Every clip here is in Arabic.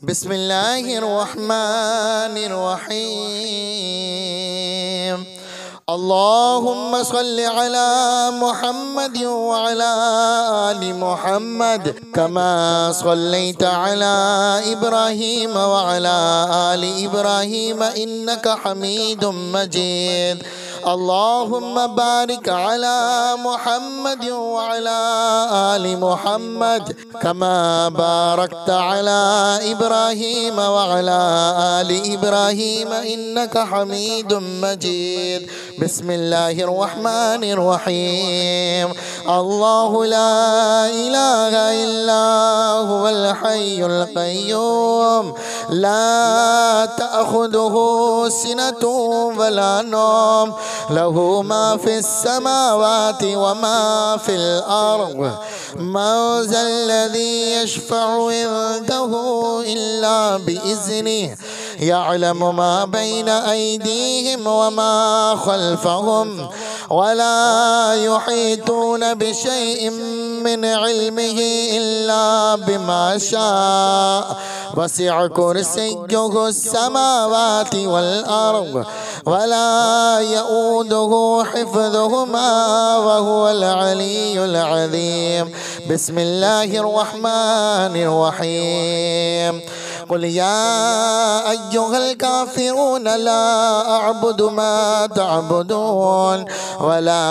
بسم الله الرحمن الرحيم. اللهم صل على محمد وعلى آل محمد كما صليت على إبراهيم وعلى آل إبراهيم إنك حميد مجيد. اللهم بارك على محمد وعلى آل محمد كما باركت على إبراهيم وعلى آل إبراهيم إنك حميد مجيد. بسم الله الرحمن الرحيم. الله لا إله إلا هو الحي القيوم لا تأخذه سنة ولا نوم له ما في السماوات وما في الأرض. من ذا الذي يشفع عنده إلا بإذنه يعلم ما بين أيديهم وما خلفهم ولا يحيطون بشيء من علمه إلا بما شاء. وسع كرسيه السماوات والأرض ولا يؤوده حفظهما وهو العلي العظيم. بسم الله الرحمن الرحيم. قل يا أيها الكافرون لا أعبد ما تعبدون ولا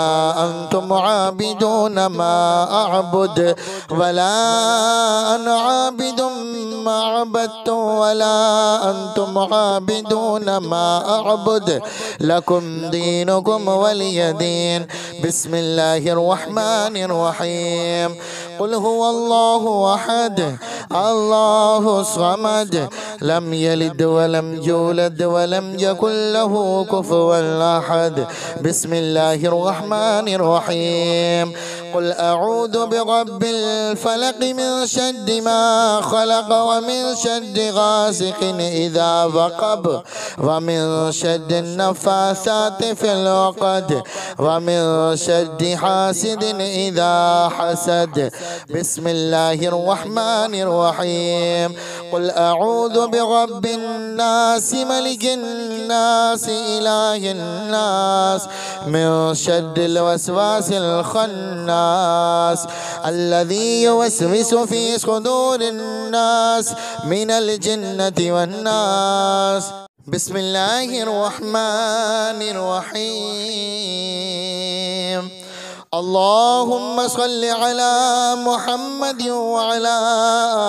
أنتم عابدون ما أعبد ولا أنا عابد ما عبدتم ولا أنتم عابدون ما أعبد لكم دينكم ولي دين. بسم الله الرحمن الرحيم. قل هو الله أحد الله الصمد لم يلد ولم يولد ولم يكن له كفوا أحد. بسم الله الرحمن الرحيم. قل أعوذ برب الفلق من شر ما خلق ومن شر غاسق إذا وقب ومن شر النفاثات في العقد ومن شر حاسد إذا حسد. بسم الله الرحمن الرحيم. قل أعوذ برب الناس ملك الناس إله الناس من شر الوسواس الخناس الذي يوسوس في صدور الناس من الجنة والناس. بسم الله الرحمن الرحيم. اللهم صل على محمد وعلى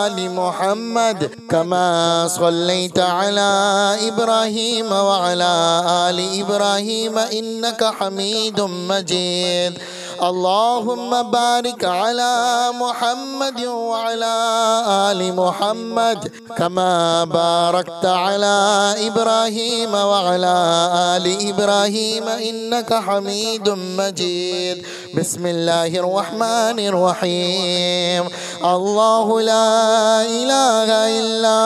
آل محمد كما صليت على إبراهيم وعلى آل إبراهيم إنك حميد مجيد. اللهم بارك على محمد وعلى آل محمد كما باركت على إبراهيم وعلى آل إبراهيم إنك حميد مجيد. بسم الله الرحمن الرحيم. الله لا إله إلا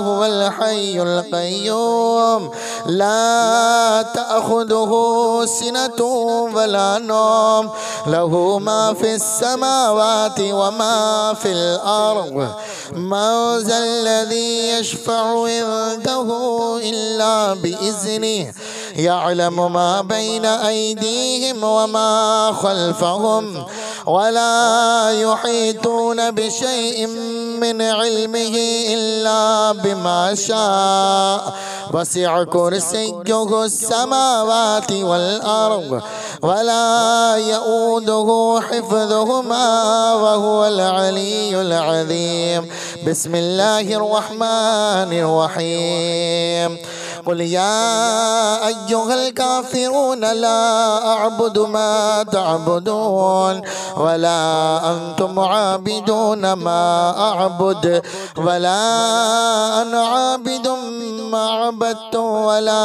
هو الحي القيوم لا تأخذه سنة ولا نوم له ما في السماوات وما في الأرض. من ذا الذي يشفع عنده إلا بإذنه يعلم ما بين أيديهم وما خلفهم ولا يحيطون بشيء من علمه إلا بما شاء. وسع كرسيه السماوات والأرض ولا يؤوده حفظهما وهو العلي العظيم. بسم الله الرحمن الرحيم. قل يا أيها الكافرون لا أعبد ما تعبدون ولا أنتم عابدون ما أعبد ولا أنا عابد ما عبدتم ولا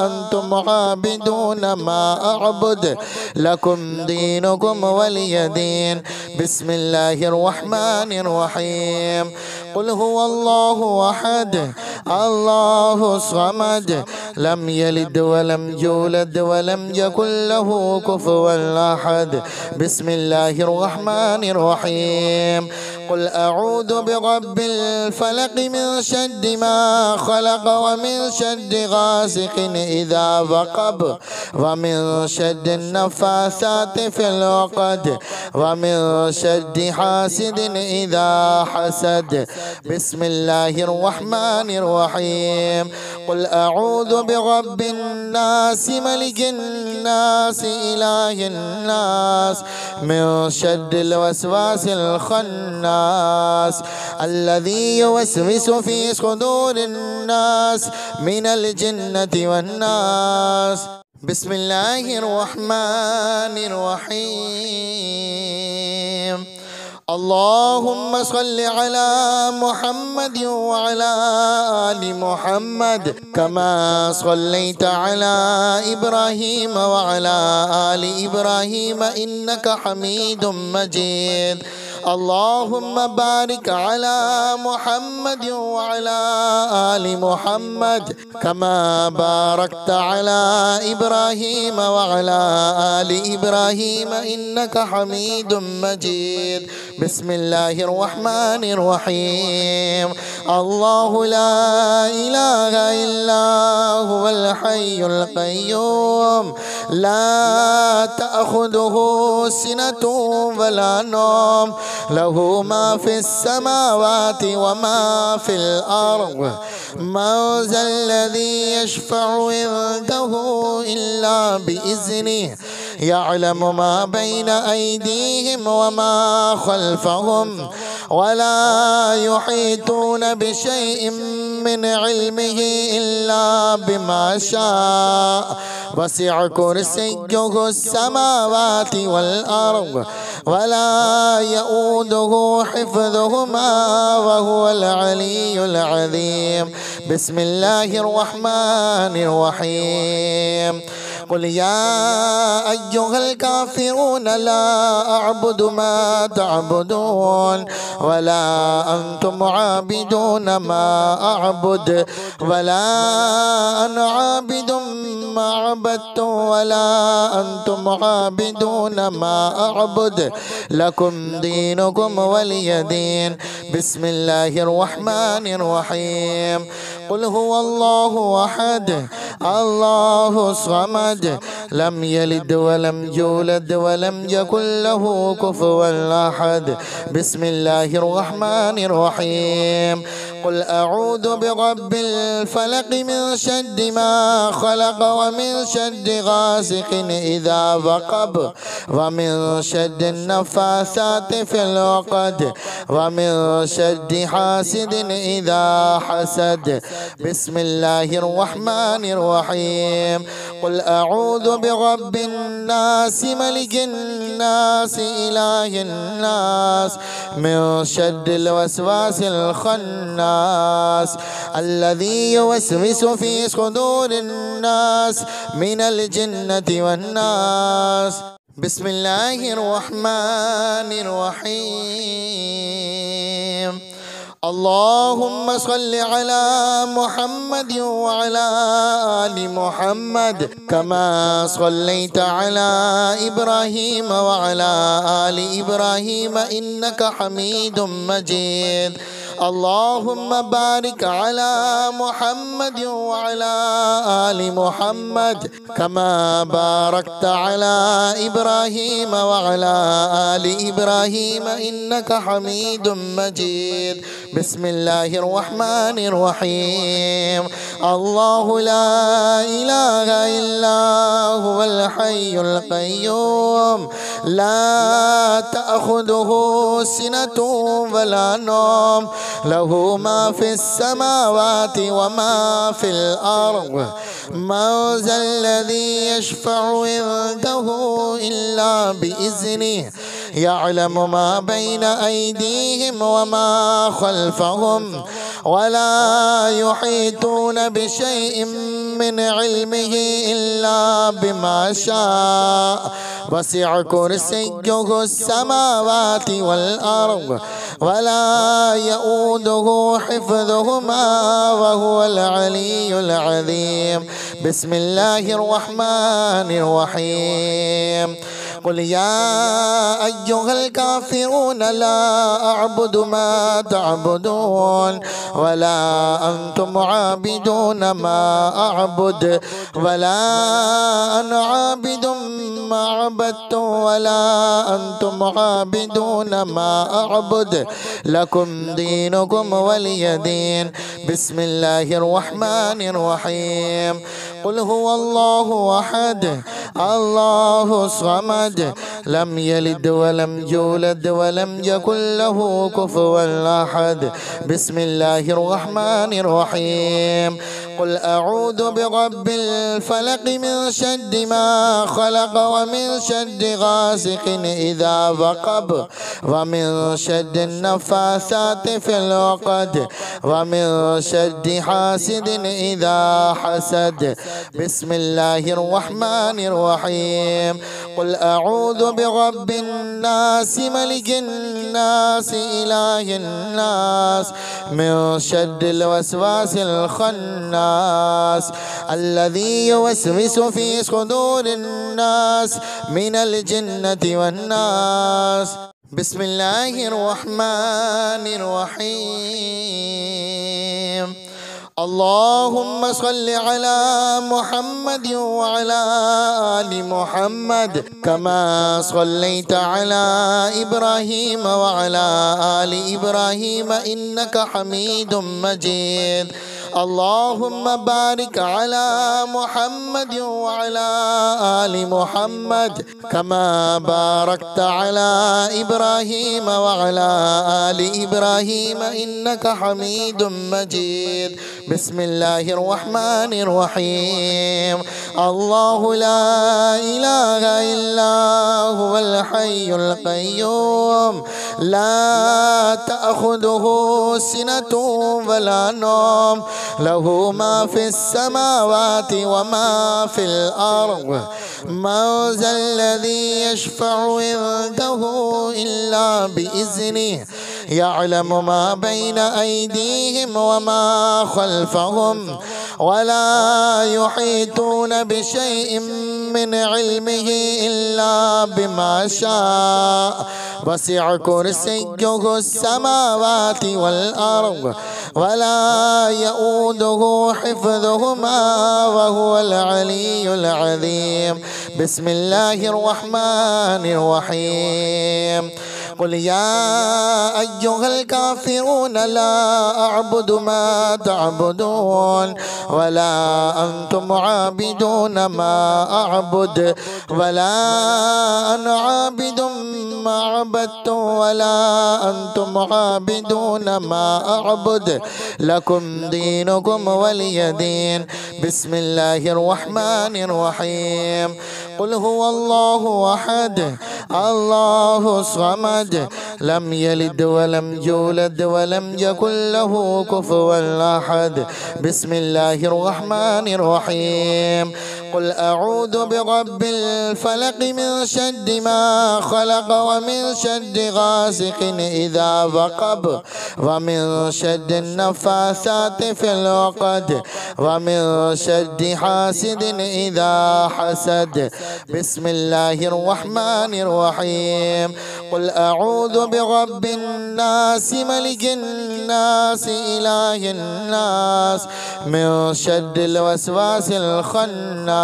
أنتم عابدون ما أعبد لكم دينكم ولي دين. بسم الله الرحمن الرحيم. قل هو الله أحد الله الصمد لم يلد ولم يولد ولم يكن له كفوا أحد. بسم الله الرحمن الرحيم. قل أعوذ برب الفلق من شر ما خلق ومن شر غاسق إذا وقب ومن شر النفاثات في العقد ومن شر حاسد إذا حسد. بسم الله الرحمن الرحيم. قل أعوذ برب الناس ملك الناس إله الناس من شر الوسواس الخناس الذي يوسوس في صدور الناس من الجنة والناس. بسم الله الرحمن الرحيم. اللهم صل على محمد وعلى آل محمد كما صليت على إبراهيم وعلى آل إبراهيم إنك حميد مجيد. اللهم بارك على محمد وعلى آل محمد كما باركت على إبراهيم وعلى آل إبراهيم إنك حميد مجيد. بسم الله الرحمن الرحيم. الله لا إله إلا هو الحي القيوم لا تأخذه سنة ولا نوم له ما في السماوات وما في الأرض. من ذا الذي يشفع عنده إلا بإذنه يعلم ما بين أيديهم وما خلفهم ولا يحيطون بشيء من علمه إلا بما شاء. وسع كرسيه السماوات والأرض ولا يؤوده حفظهما وهو العلي العظيم. بسم الله الرحمن الرحيم. قل يا أيها الكافرون لا أعبد ما تعبدون ولا أنتم عابدون ما أعبد ولا أنا عابد ما عبدتم ولا أنتم عابدون ما أعبد لكم دينكم ولي دين. بسم الله الرحمن الرحيم. قل هو الله أحد الله الصمد لم يلد ولم يولد ولم يكن له كفوا أحد. بسم الله الرحمن الرحيم. قل أعوذ برب الفلق من شر ما خلق ومن شر غاسق إذا وقب ومن شر النفاثات في العقد ومن شر حاسد إذا حسد. بسم الله الرحمن الرحيم. قل أعوذ برب الناس ملك الناس إله الناس من شر الوسواس الخناس الذي يوسوس في صدور الناس من الجنة والناس. بسم الله الرحمن الرحيم. اللهم صل على محمد وعلى آل محمد كما صليت على إبراهيم وعلى آل إبراهيم إنك حميد مجيد. اللهم بارك على محمد وعلى آل محمد كما باركت على إبراهيم وعلى آل إبراهيم إنك حميد مجيد. بسم الله الرحمن الرحيم. الله لا إله إلا هو الحي القيوم لا تأخذه سنة ولا نوم له ما في السماوات وما في الأرض. من ذا الذي يشفع عنده إلا بإذنه يعلم ما بين أيديهم وما خلفهم ولا يحيطون بشيء من علمه إلا بما شاء. وسع كرسيه السماوات والأرض ولا يؤوده حفظهما وهو العلي العظيم. بسم الله الرحمن الرحيم. قل يا أيها الكافرون لا أعبد ما تعبدون ولا أنتم عابدون ما أعبد ولا أنا عابد ما عبدتم ولا أنتم عابدون ما أعبد لكم دينكم ولي دين. بسم الله الرحمن الرحيم. قل هو الله أحد الله الصمد لم يلد ولم يولد ولم يكن له كفوا أحد. بسم الله الرحمن الرحيم. قل أعوذ برب الفلق من شر ما خلق ومن شر غاسق إذا وقب ومن شر النفاثات في العقد ومن شر حاسد إذا حسد. بسم الله الرحمن الرحيم. قل أعوذ برب الناس ملك الناس إله الناس من شر الوسواس الخناس الذي يوسوس في صدور الناس من الجنة والناس. بسم الله الرحمن الرحيم. اللهم صل على محمد وعلى آل محمد كما صليت على إبراهيم وعلى آل إبراهيم إنك حميد مجيد. اللهم بارك على محمد وعلى آل محمد كما باركت على إبراهيم وعلى آل إبراهيم إنك حميد مجيد. بسم الله الرحمن الرحيم. الله لا إله إلا هو الحي القيوم لا تأخذه سنة ولا نوم له ما في السماوات وما في الأرض. من ذا الذي يشفع عنده إلا بإذنه يعلم ما بين أيديهم وما خلفهم ولا يحيطون بشيء من علمه إلا بما شاء. وسع كرسيه السماوات والأرض ولا يؤوده حفظهما وهو العلي العظيم. بسم الله الرحمن الرحيم. قل يا أيها الكافرون لا أعبد ما تعبدون ولا أنتم عابدون ما أعبد ولا أنا عابد ما عبدتم ولا أنتم عابدون ما أعبد لكم دينكم ولي دين. بسم الله الرحمن الرحيم. قل هو الله أحد الله الصمد لم يلد ولم يولد ولم يكن له كفوا أحد. بسم الله الرحمن الرحيم. قل أعوذ برب الفلق من شر ما خلق ومن شر غاسق إذا وقب ومن شر النفاثات في العقد ومن شر حاسد إذا حسد. بسم الله الرحمن الرحيم. قل أعوذ برب الناس ملك الناس إله الناس من شر الوسواس الخناس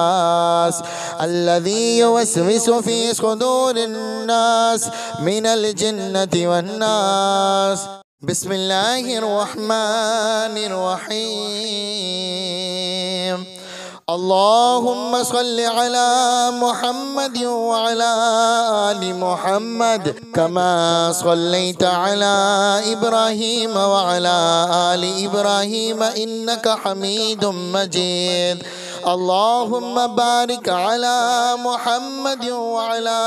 الذي يوسوس في صدور الناس من الجنة والناس. بسم الله الرحمن الرحيم. اللهم صل على محمد وعلى آل محمد كما صليت على إبراهيم وعلى آل إبراهيم إنك حميد مجيد. اللهم بارك على محمد وعلى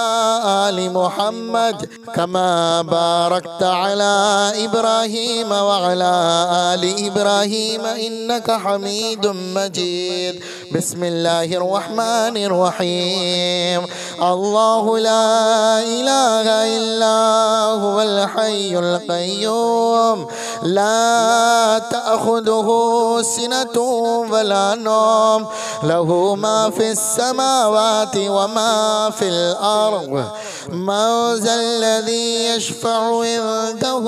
آل محمد كما باركت على إبراهيم وعلى آل إبراهيم إنك حميد مجيد. بسم الله الرحمن الرحيم. الله لا إله إلا هو الحي القيوم لا تأخذه سنة ولا نوم له ما في السماوات وما في الأرض من ذا الذي يشفع عنده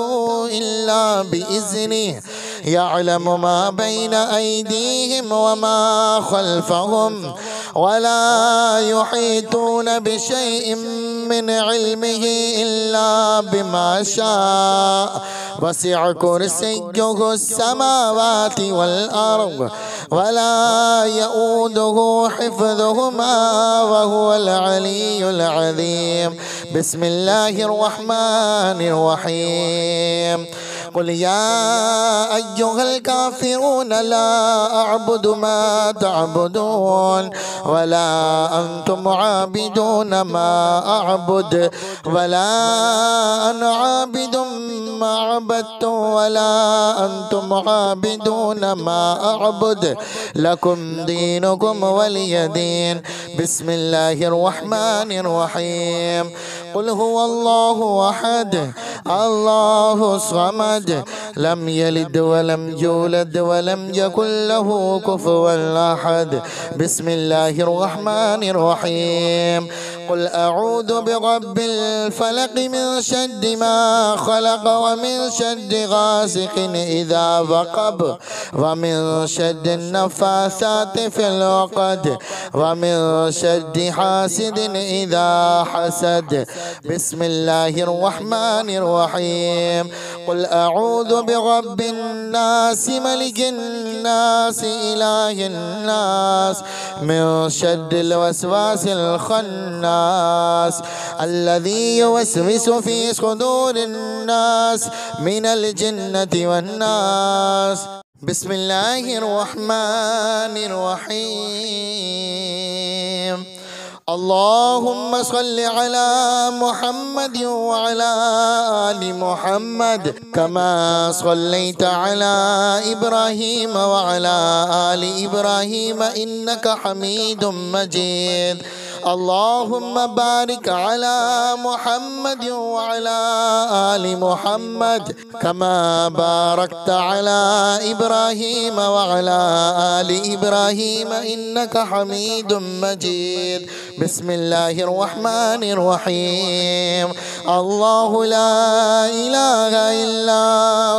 إلا بإذنه يعلم ما بين أيديهم وما خلفهم ولا يحيطون بشيء من علمه إلا بما شاء وسع كرسيه السماوات والأرض ولا يؤوده حفظهما وهو العلي العظيم. بسم الله الرحمن الرحيم. قل يا أيها الكافرون لا أعبد ما تعبدون ولا أنتم عابدون ما أعبد ولا أنا عابد ما عبدتم ولا أنتم عابدون ما أعبد لكم دينكم ولي دين. بسم الله الرحمن الرحيم. قل هو الله أحد الله الصمد لم يلد ولم يولد ولم يكن له كفوا أحد. بسم الله الرحمن الرحيم. قل أعوذ برب الفلق من شر ما خلق ومن شر غاسق إذا وقب ومن شر النفاثات في العقد ومن شر حاسد إذا حسد. بسم الله الرحمن الرحيم. قل أعوذ برب الناس ملك الناس إله الناس من شر الوسواس الخناس الذي يوسوس في صدور الناس من الجنة والناس. بسم الله الرحمن الرحيم. اللهم صل على محمد وعلى آل محمد كما صليت على إبراهيم وعلى آل إبراهيم إنك حميد مجيد. اللهم بارك على محمد وعلى آل محمد كما باركت على إبراهيم وعلى آل إبراهيم إنك حميد مجيد. بسم الله الرحمن الرحيم. الله لا إله إلا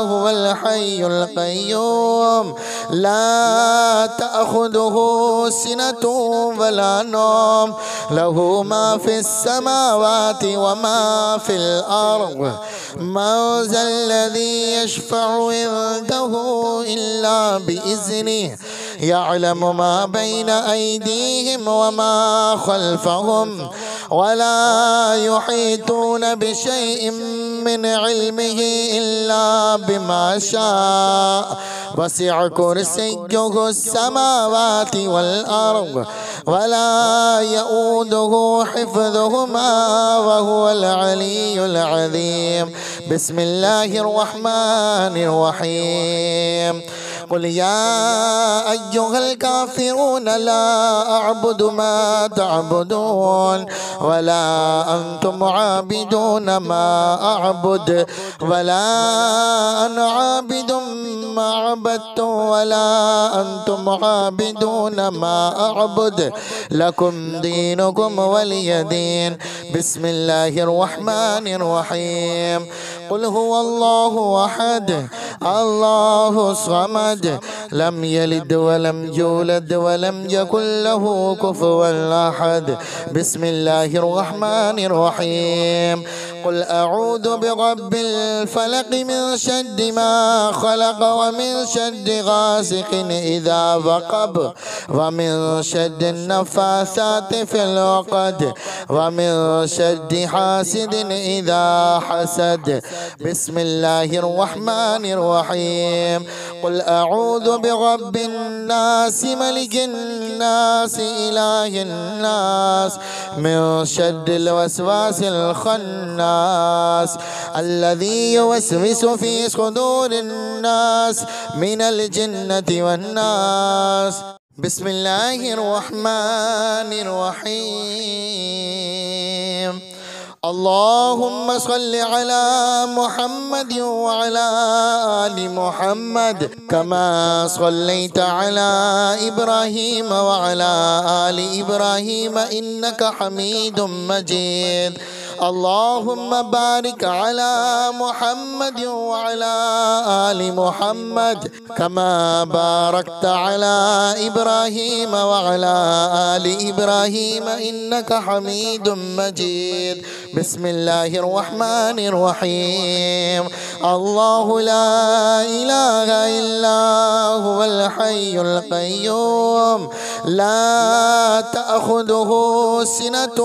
هو الحي القيوم لا تأخذه سنة ولا نوم له ما في السماوات وما في الأرض من ذا الذي يشفع عنده إلا بإذنه يعلم ما بين أيديهم وما خلفهم ولا يحيطون بشيء من علمه إلا بما شاء وسع كرسيه السماوات والأرض ولا يؤوده حفظهما وهو العلي العظيم. بسم الله الرحمن الرحيم. قل يا أيها الكافرون لا أعبد ما تعبدون ولا أنتم عابدون ما أعبد ولا أنا عابد ما عبدتم ولا أنتم عابدون ما أعبد لكم دينكم ولي دين. بسم الله الرحمن الرحيم. قل هو الله أحد الله الصمد لم يلد ولم يولد ولم يكن له كفوا أحد. بسم الله الرحمن الرحيم. قل أعوذ برب الفلق من شر ما خلق ومن شر غاسق إذا وقب ومن شر النفاثات في العقد ومن شر حاسد إذا حسد. بسم الله الرحمن الرحيم. قل أعوذ برب الناس ملك الناس إله الناس من شر الوسواس الخناس الذي يوسوس في صدور الناس من الجنة والناس. بسم الله الرحمن الرحيم اللهم صل على محمد وعلى آل محمد كما صليت على إبراهيم وعلى آل إبراهيم إنك حميد مجيد اللهم بارك على محمد وعلى آل محمد كما باركت على إبراهيم وعلى آل إبراهيم إنك حميد مجيد بسم الله الرحمن الرحيم الله لا إله إلا هو الحي القيوم لا تأخذه سنة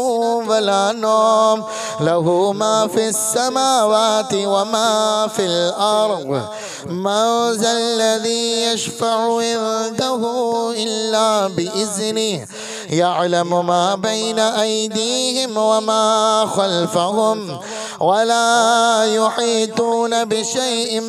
ولا نوم له ما في السماوات وما في الأرض من ذا الذي يشفع عنده إلا بإذنه يعلم ما بين أيديهم وما خلفهم ولا يحيطون بشيء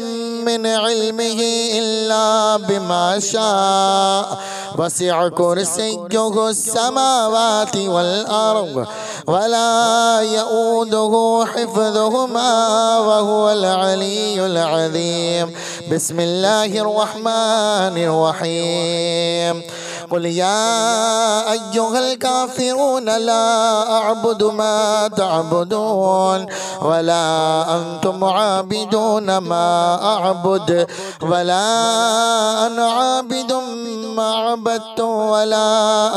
من علمه إلا بما شاء وسع كرسيه السماوات والأرض ولا يؤوده حفظهما وهو العلي العظيم بسم الله الرحمن الرحيم قل يا أيها الكافرون لا أعبد ما تعبدون ولا أنتم عابدون ما أعبد ولا أنا عابد ما عبدتم ولا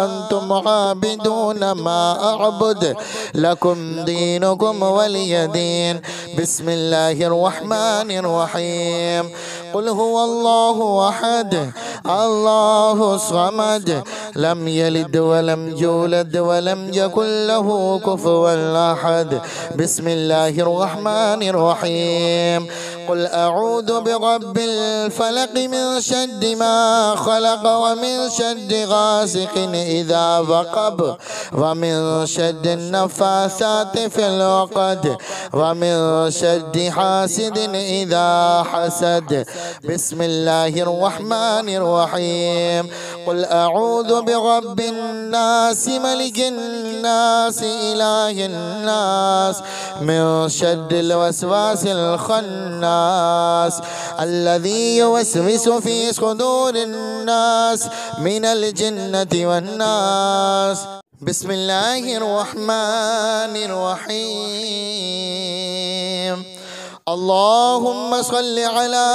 أنتم عابدون ما أعبد لكم دينكم ولي دين بسم الله الرحمن الرحيم قل هو الله أحد الله الصمد لم يلد ولم يولد ولم يكن له كفوا أحد بسم الله الرحمن الرحيم قل أعوذ برب الفلق من شر ما خلق ومن شر غاسق إذا وقب ومن شر النفاثات في العقد ومن شر حاسد إذا حسد بسم الله الرحمن الرحيم قل أعوذ برب الناس ملك الناس إله الناس من شر الوسواس الخناس الذي يوسوس في صدور الناس من الجنة والناس بسم الله الرحمن الرحيم اللهم صل على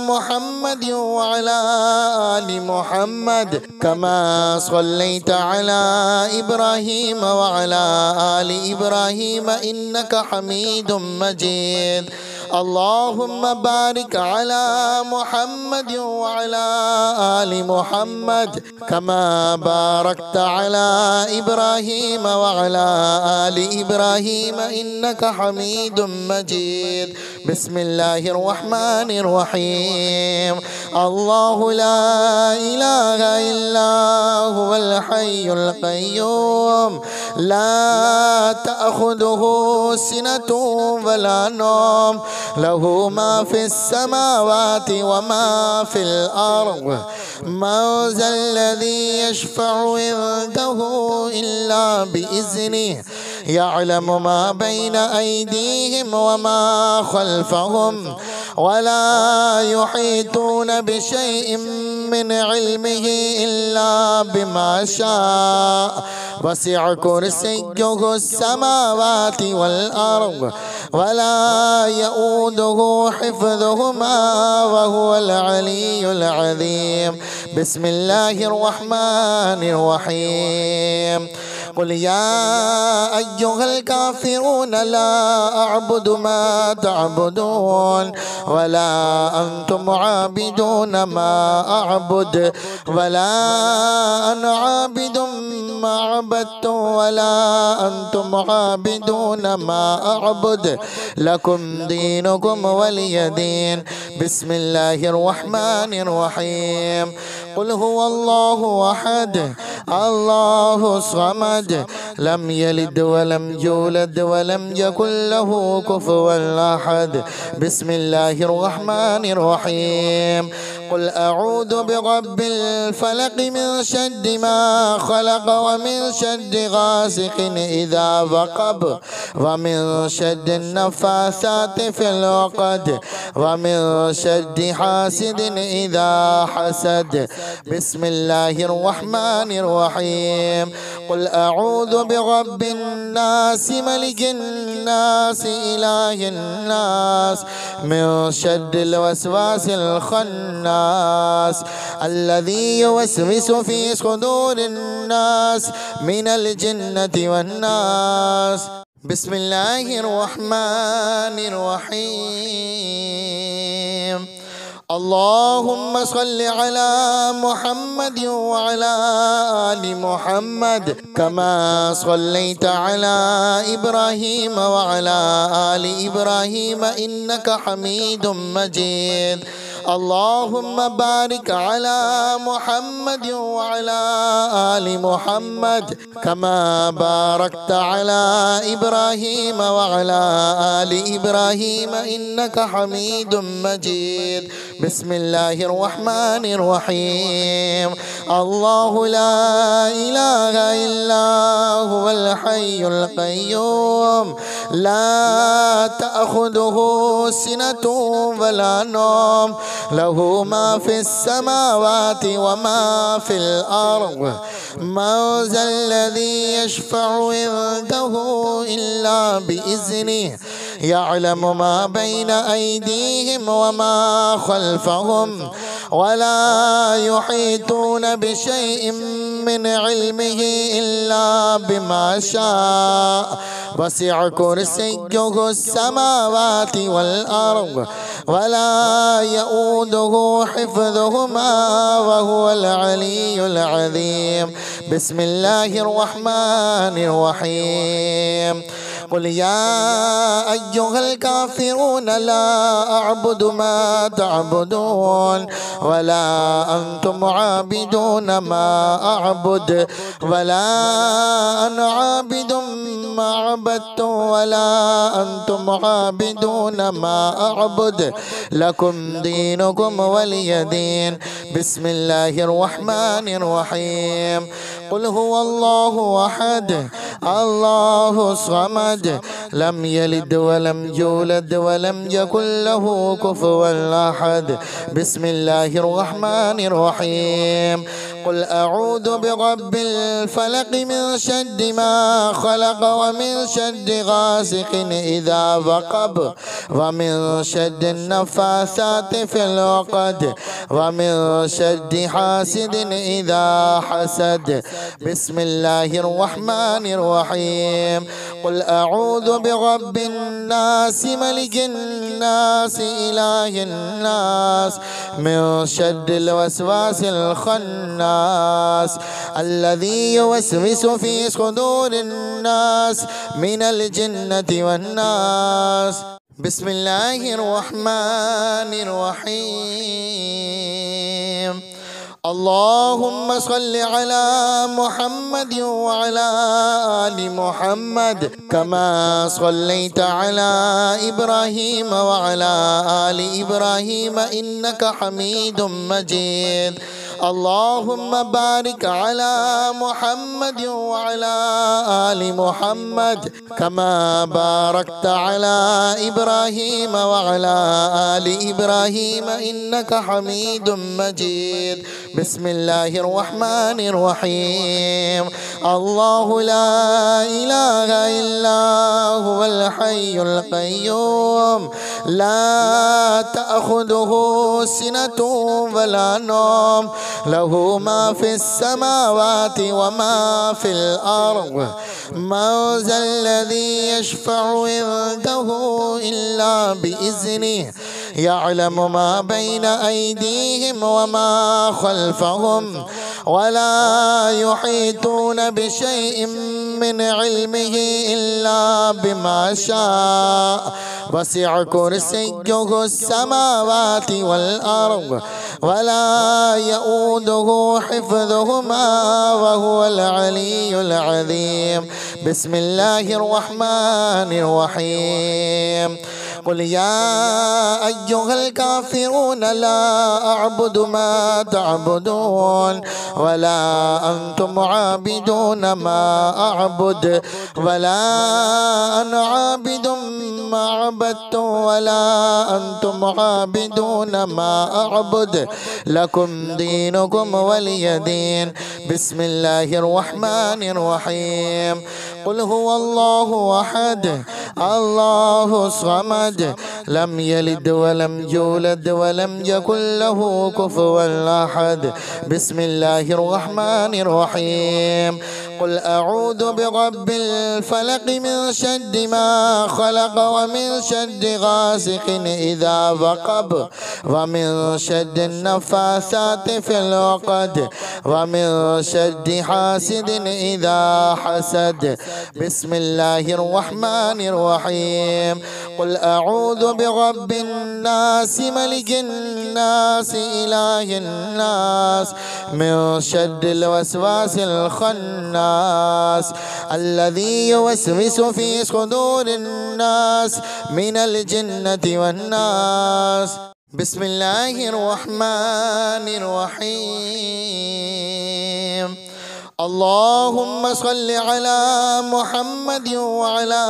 محمد وعلى آل محمد كما صليت على إبراهيم وعلى آل إبراهيم إنك حميد مجيد اللهم بارك على محمد وعلى آل محمد كما باركت على إبراهيم وعلى آل إبراهيم إنك حميد مجيد بسم الله الرحمن الرحيم الله لا إله إلا هو الحي القيوم لا تأخذه سنة ولا نوم له ما في السماوات وما في الأرض من ذا الذي يشفع عنده إلا بإذنه يعلم ما بين أيديهم وما خلفهم ولا يحيطون بشيء من علمه إلا بما شاء وسع كرسيه السماوات والأرض ولا يؤوده حفظهما وهو العلي العظيم بسم الله الرحمن الرحيم قل يا أيها الكافرون لا أعبد ما تعبدون ولا أنتم عابدون ما أعبد ولا أنا عابد ما عبدتم ولا أنتم عابدون ما أعبد لكم دينكم ولي دين بسم الله الرحمن الرحيم قل هو الله أحد الله الصمد لم يلد ولم يولد ولم يكن له كفوا أحد بسم الله الرحمن الرحيم قل أعوذ برب الفلق من شر ما خلق ومن شر غاسق إذا وقب ومن شر النفاثات في العقد ومن شر حاسد إذا حسد. بسم الله الرحمن الرحيم. قل أعوذ برب الناس ملك الناس إله الناس من شر الوسواس الخناس الذي يوسوس في صدور الناس من الجنة والناس. بسم الله الرحمن الرحيم. اللهم صل على محمد وعلى آل محمد كما صليت على إبراهيم وعلى آل إبراهيم إنك حميد مجيد. اللهم بارك على محمد وعلى آل محمد كما باركت على إبراهيم وعلى آل إبراهيم إنك حميد مجيد. بسم الله الرحمن الرحيم. الله لا إله إلا هو الحي القيوم لا تأخذه سنة ولا نوم له ما في السماوات وما في الأرض. من ذا الذي يشفع عنده إلا بإذنه يعلم ما بين أيديهم وما خلفهم ولا يحيطون بشيء من علمه إلا بما شاء. وسع كرسيه السماوات والأرض ولا يؤوده حفظهما وهو العلي العظيم. بسم الله الرحمن الرحيم. قل يا أيها الكافرون لا أعبد ما تعبدون ولا أنتم عابدون ما أعبد ولا أنا عابد ما عبدتم ولا أنتم عابدون ما أعبد لكم دينكم ولي دين. بسم الله الرحمن الرحيم. قل هو الله أحد الله الصمد لم يلد ولم يولد ولم يكن له كفوا أحد. بسم الله الرحمن الرحيم. قل أعوذ برب الفلق من شر ما خلق ومن شر غاسق إذا وقب ومن شر النفاثات في العقد ومن شر حاسد إذا حسد. بسم الله الرحمن الرحيم. قل أعوذ برب الناس ملك الناس إله الناس من شر الوسواس الخناس الذي يوسوس في صدور الناس من الجنة والناس. بسم الله الرحمن الرحيم. اللهم صل على محمد وعلى آل محمد كما صليت على إبراهيم وعلى آل إبراهيم إنك حميد مجيد. اللهم بارك على محمد وعلى آل محمد كما باركت على إبراهيم وعلى آل إبراهيم إنك حميد مجيد. بسم الله الرحمن الرحيم. الله لا إله إلا هو الحي القيوم لا تأخذه سنة ولا نوم له ما في السماوات وما في الأرض. من ذا الذي يشفع عنده إلا بإذنه يعلم ما بين أيديهم وما خلفهم ولا يحيطون بشيء من علمه إلا بما شاء. وسع كرسيه السماوات والأرض ولا يؤوده حفظهما وهو العلي العظيم. بسم الله الرحمن الرحيم. قل يا أيها الكافرون لا أعبد ما تعبدون ولا أنتم عابدون ما أعبد ولا أنا عابد ما عبدتم ولا أنتم عابدون ما أعبد لكم دينكم ولي دين. بسم الله الرحمن الرحيم. قل هو الله أحد الله الصمد لم يلد ولم يولد ولم يكن له كفوا أحد. بسم الله الرحمن الرحيم. قل أعوذ برب الفلق من شر ما خلق ومن شر غاسق إذا وقب ومن شر النفاثات في العقد ومن شر حاسد إذا حسد. بسم الله الرحمن الرحيم. قل أعوذ برب الناس ملك الناس إله الناس من شر الوسواس الخناس الذي يوسوس في صدور الناس من الجنة والناس. بسم الله الرحمن الرحيم. اللهم صل على محمد وعلى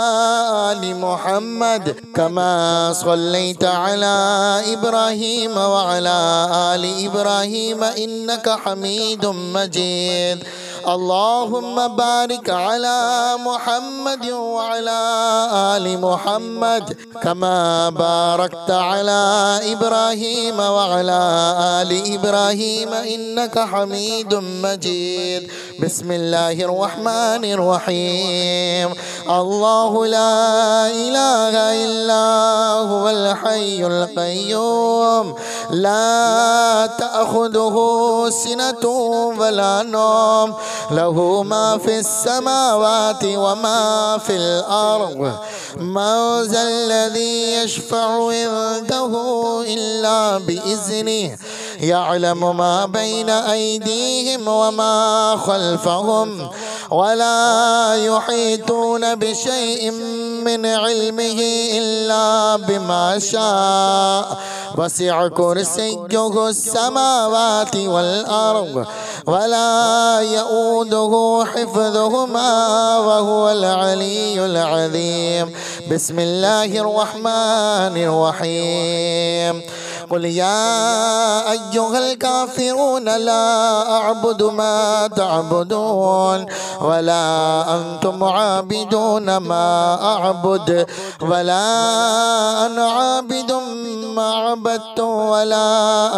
آل محمد كما صليت على إبراهيم وعلى آل إبراهيم إنك حميد مجيد. اللهم بارك على محمد وعلى آل محمد كما باركت على إبراهيم وعلى آل إبراهيم إنك حميد مجيد. بسم الله الرحمن الرحيم. الله لا إله إلا هو الحي القيوم لا تأخذه سنة ولا نوم له ما في السماوات وما في الأرض. من ذا الذي يشفع عنده إلا بإذنه يعلم ما بين أيديهم وما خلفهم ولا يحيطون بشيء من علمه إلا بما شاء. وسع كرسيه السماوات والأرض ولا يؤوده حفظهما وهو العلي العظيم. بسم الله الرحمن الرحيم. قل يا أيها الكافرون لا أعبد ما تعبدون ولا أنتم عابدون ما أعبد ولا أنا عابد ما عبدتم ولا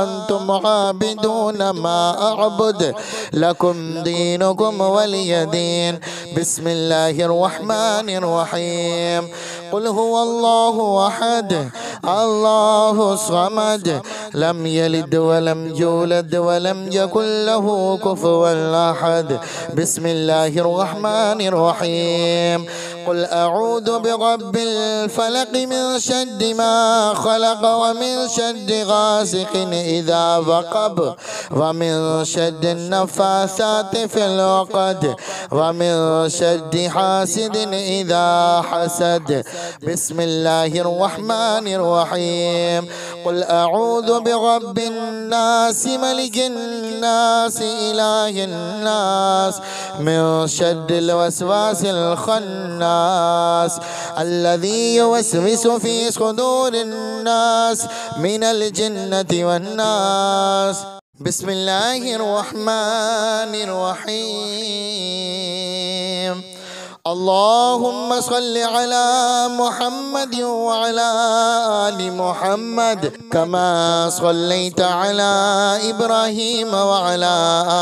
أنتم عابدون ما أعبد لكم دينكم ولي دين. بسم الله الرحمن الرحيم. قل هو الله أحد الله الصمد لم يلد ولم يولد ولم يكن له كفوا أحد. بسم الله الرحمن الرحيم. قل أعوذ برب الفلق من شر ما خلق ومن شر غاسق إذا وقب ومن شر النفاثات في العقد ومن شر حاسد إذا حسد. بسم الله الرحمن الرحيم. قل أعوذ برب الناس ملك الناس إله الناس من شر الوسواس الخناس الذي يوسوس في صدور الناس من الجنة والناس. بسم الله الرحمن الرحيم. اللهم صل على محمد وعلى آل محمد كما صليت على إبراهيم وعلى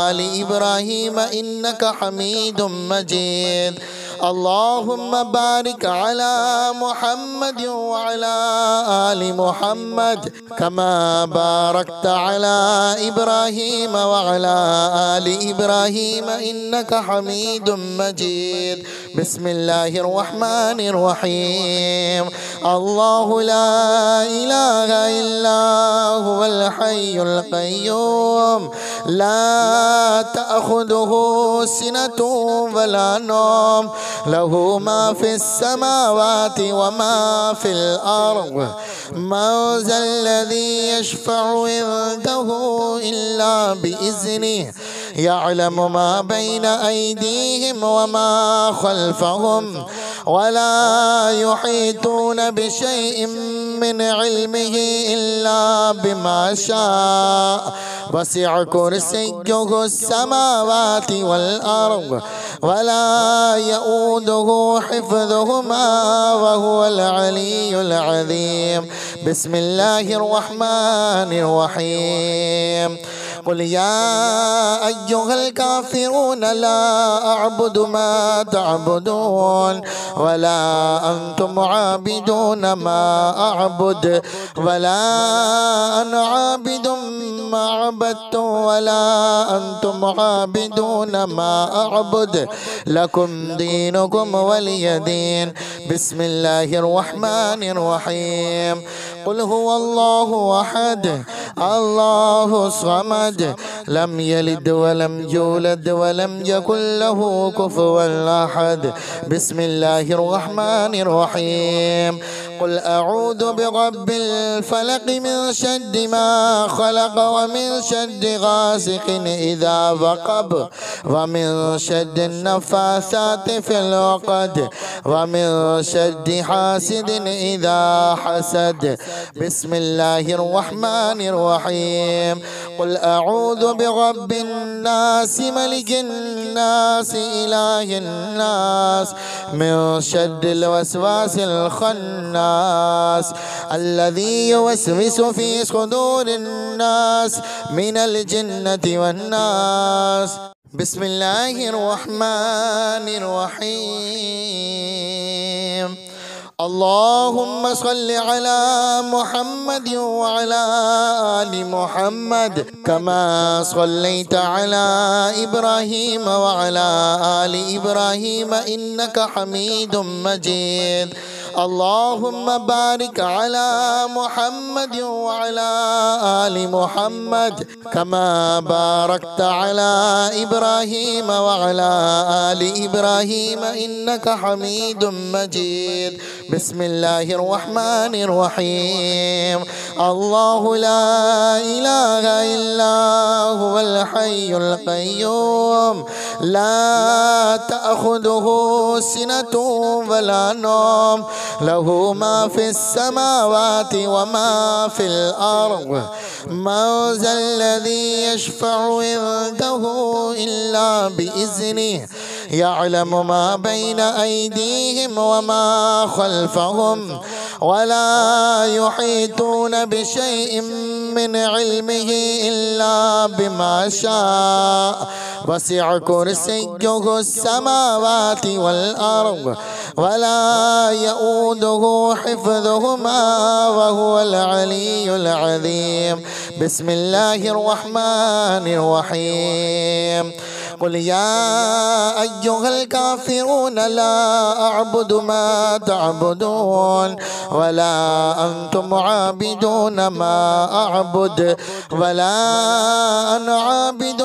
آل إبراهيم إنك حميد مجيد. اللهم بارك على محمد وعلى آل محمد كما باركت على إبراهيم وعلى آل إبراهيم إنك حميد مجيد. بسم الله الرحمن الرحيم الله لا إله إلا هو الحي القيوم لا تأخذه سنة ولا نوم له ما في السماوات وما في الأرض من ذا الذي يشفع عنده إلا بإذنه يعلم ما بين أيديهم وما خلفهم ولا يحيطون بشيء من علمه إلا بما شاء وسع كرسيه السماوات والأرض ولا يؤوده حفظهما وهو العلي العظيم بسم الله الرحمن الرحيم قل يا أيها الكافرون لا أعبد ما تعبدون ولا أنتم عابدون ما أعبد ولا أنا عابد ما عبدتم ولا أنتم عابدون ما أعبد لكم دينكم ولي دين بسم الله الرحمن الرحيم قل هو الله أحد الله الصمد لم يلد ولم يولد ولم يكن له كفوا أحد بسم الله الرحمن الرحيم قل أعوذ برب الفلق من شر ما خلق ومن شر غاسق إذا وقب ومن شر النفاثات في العقد ومن شر حاسد إذا حسد بسم الله الرحمن الرحيم قل أعوذ برب الناس ملك الناس إله الناس من شر الوسواس الخناس الذي يوسوس في صدور الناس من الجنة والناس بسم الله الرحمن الرحيم اللهم صل على محمد وعلى آل محمد كما صليت على إبراهيم وعلى آل إبراهيم إنك حميد مجيد اللهم بارك على محمد وعلى آل محمد كما باركت على إبراهيم وعلى آل إبراهيم إنك حميد مجيد بسم الله الرحمن الرحيم الله لا إله إلا هو الحي القيوم لا تأخذه سنة ولا نوم له ما في السماوات وما في الأرض من ذا الذي يشفع عنده إلا بإذنه يعلم ما بين أيديهم وما خلفهم ولا يحيطون بشيء من علمه إلا بما شاء وسع كرسيه السماوات والأرض ولا يؤوده حفظهما وهو العلي العظيم بسم الله الرحمن الرحيم قل يا أيها الكافرون لا أعبد ما تعبدون ولا أنتم عابدون ما أعبد ولا أنا عابد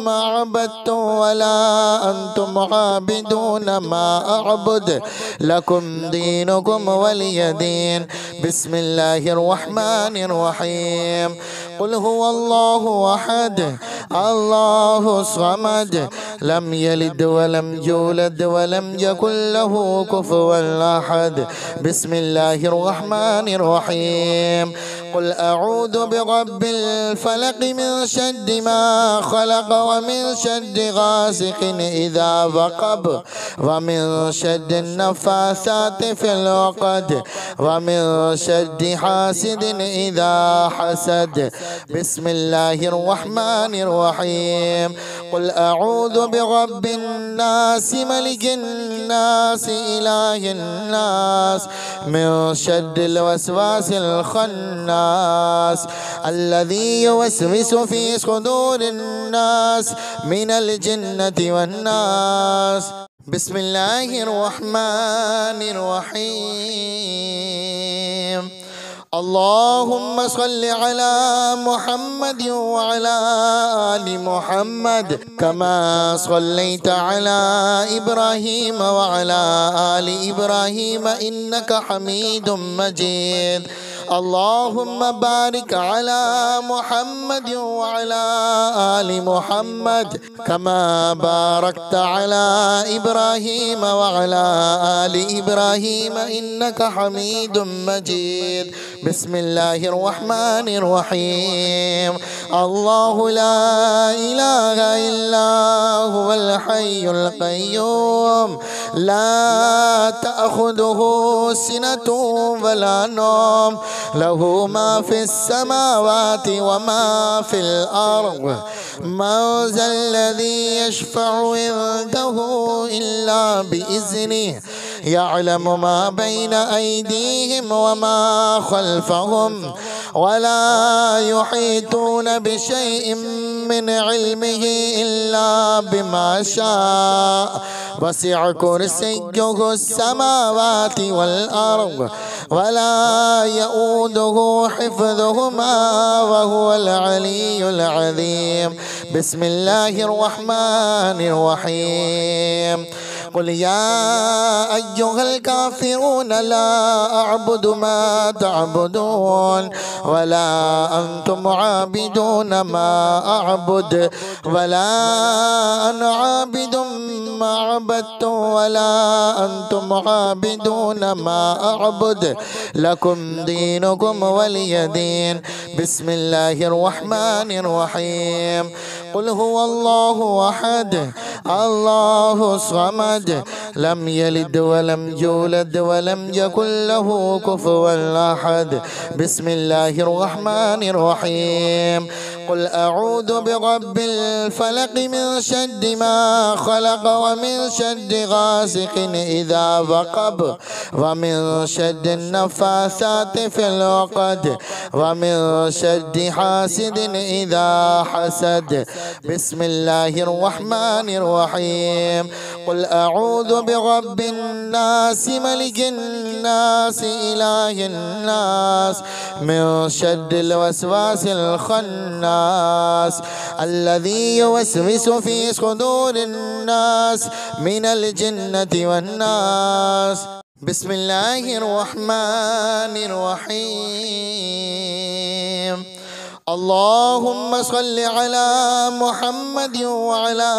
ما عبدتم ولا أنتم عابدون ما أعبد لكم دينكم ولي دين بسم الله الرحمن الرحيم قل هو الله أحد الله الصمد لم يلد ولم يولد ولم يكن له كفوا أحد بسم الله الرحمن الرحيم قل أعوذ برب الفلق من شر ما خلق ومن شر غاسق إذا وقب ومن شر النفاثات في العقد ومن شر حاسد إذا حسد بسم الله الرحمن الرحيم قل أعوذ برب الناس ملك الناس إله الناس من شر الوسواس الخناس الذي يوسوس في صدور الناس من الجنة والناس. بسم الله الرحمن الرحيم. اللهم صل على محمد وعلى آل محمد كما صليت على إبراهيم وعلى آل إبراهيم إنك حميد مجيد. اللهم بارك على محمد وعلى آل محمد كما باركت على إبراهيم وعلى آل إبراهيم إنك حميد مجيد. بسم الله الرحمن الرحيم. الله لا إله إلا هو الحي القيوم لا تأخذه سنة ولا نوم له ما في السماوات وما في الأرض. من ذا الذي يشفع عنده إلا بإذنه يعلم ما بين أيديهم وما خلفهم ولا يحيطون بشيء من علمه إلا بما شاء. وسع كرسيه السماوات والأرض ولا يؤوده حفظهما وهو العلي العظيم. بسم الله الرحمن الرحيم. قل يا أيها الكافرون لا أعبد ما تعبدون ولا أنتم عابدون ما أعبد ولا أنا عابد ما عبدتم ولا أنتم عابدون ما أعبد لكم دينكم ولي دين. بسم الله الرحمن الرحيم. قل هو الله أحد الله الصمد لم يلد ولم يولد ولم يكن له كفوا أحد. بسم الله الرحمن الرحيم. قل أعوذ برب الفلق من شر ما خلق ومن شر غاسق إذا وقب ومن شر النفاثات في العقد ومن شر حاسد إذا حسد. بسم الله الرحمن الرحيم. قل أعوذ برب الناس ملك الناس إله الناس من شر الوسواس الخناس الذي يوسوس في صدور الناس من الجنة والناس. بسم الله الرحمن الرحيم. اللهم صل على محمد وعلى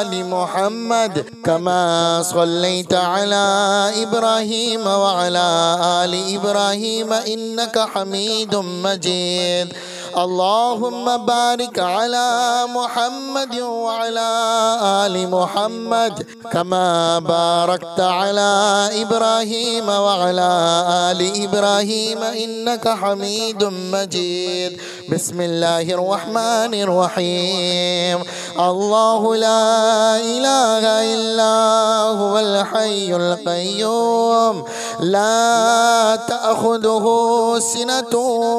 آل محمد كما صليت على إبراهيم وعلى آل إبراهيم إنك حميد مجيد. اللهم بارك على محمد وعلى آل محمد كما باركت على إبراهيم وعلى آل إبراهيم إنك حميد مجيد. بسم الله الرحمن الرحيم. الله لا إله إلا هو الحي القيوم لا تأخذه سنة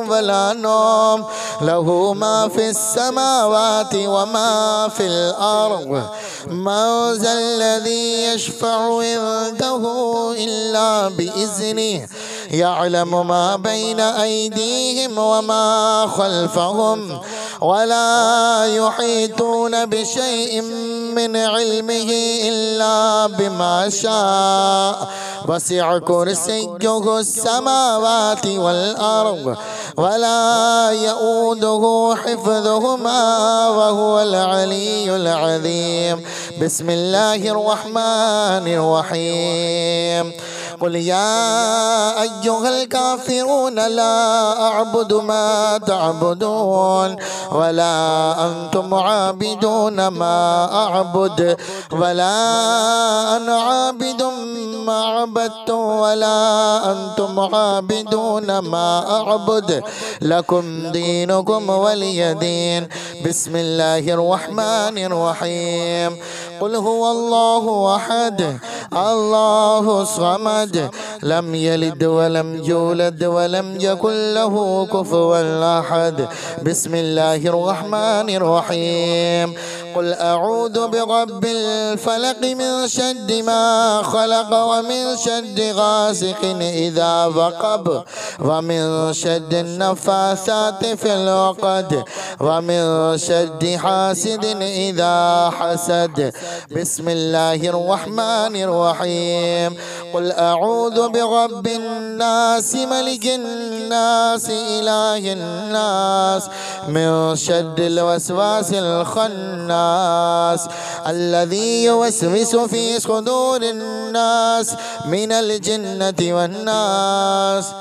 ولا نوم له ما في السماوات وما في الأرض. من ذا الذي يشفع عنده إلا بإذنه يعلم ما بين أيديهم وما خلفهم ولا يحيطون بشيء من علمه إلا بما شاء. وسع كرسيه السماوات والأرض ولا يؤوده حفظهما وهو العلي العظيم. بسم الله الرحمن الرحيم. قل يا أيها الكافرون لا أعبد ما تعبدون ولا أنتم عابدون ما أعبد ولا أنا عابد ما عبدت ولا أنتم عابدون ما أعبد لكم دينكم ولي دين. بسم الله الرحمن الرحيم. قل هو الله أحد الله الصمد لم يلد ولم يولد ولم يكن له كفوا أحد. بسم الله الرحمن الرحيم. قل أعوذ برب الفلق من شر ما خلق ومن شر غاسق إذا وقب ومن شر النفاثات في العقد ومن شر حاسد إذا حسد. بسم الله الرحمن الرحيم. قل أعوذ برب الناس ملك الناس إله الناس من شر الوسواس الخناس الذي يوسوس في صدور الناس من الجنة والناس.